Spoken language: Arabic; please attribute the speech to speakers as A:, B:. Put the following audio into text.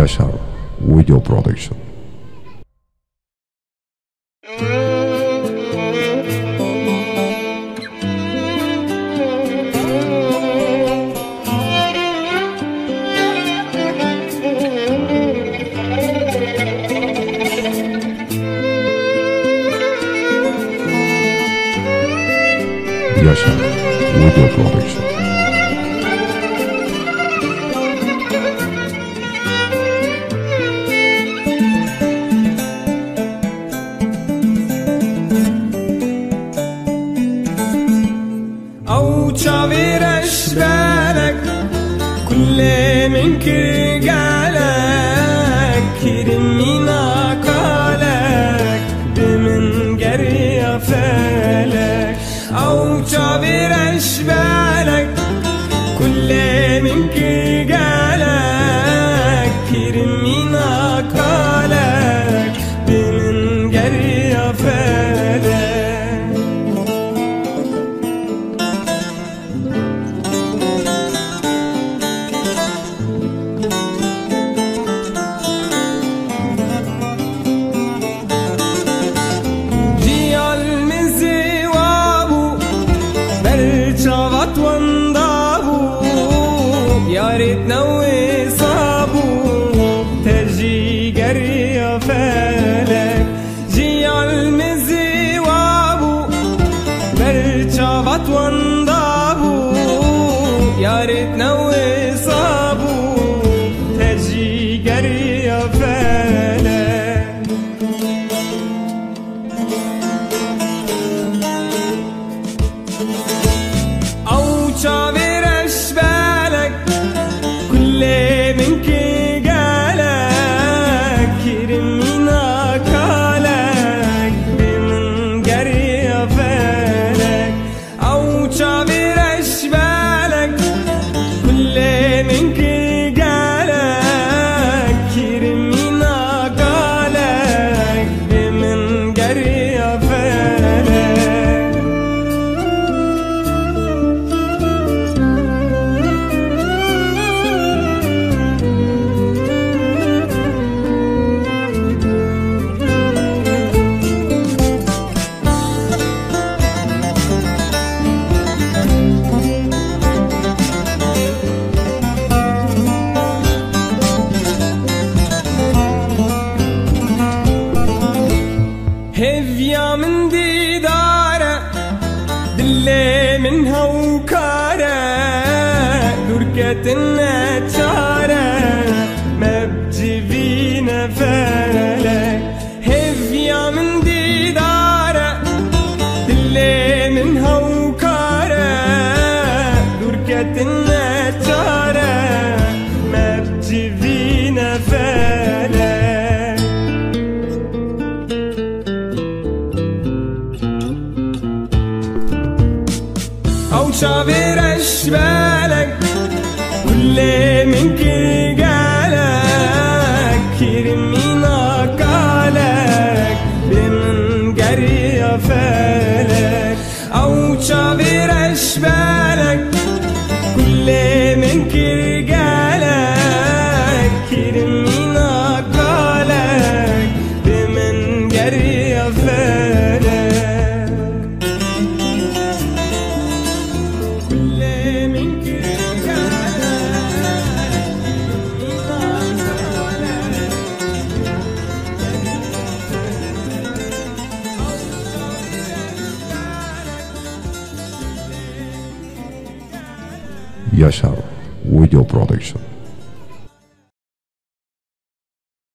A: Yaşar Video Production. Yaşar Video Production.
B: أو تعبيرش بالك كل من كرجالك كرمينا قالك بمن جري فالك أو تعبيرش بالك كل من كرجالك كرمينا قالك بمن جري فالك شافت وانضابو يا ريت نوي صابو تجي جري فالك جي عالمزي وابو بل شافت وانضابو يا ريت نوي صابو تجي جري فالك تعبيرش بالك كل من كجالك كرمينا قالك بمن جري فالك أو تعبيرش بالك كل من كجالك كرمينا قالك بمن جري فالك هفيا من ديدارة دلي منها وكارة دركة النتارة ما بتجيبينا فالك هفيا من ديدارة دلي منها وكارة دركة النتارة ما بتجيبينا فالك أو تعبيرش بالك كل من كجالك كرمينا قالك بمن جري فالك أو تعبيرش بالك كل من كجالك كرمينا قالك بمن جري فالك
A: Yaşar Video Production.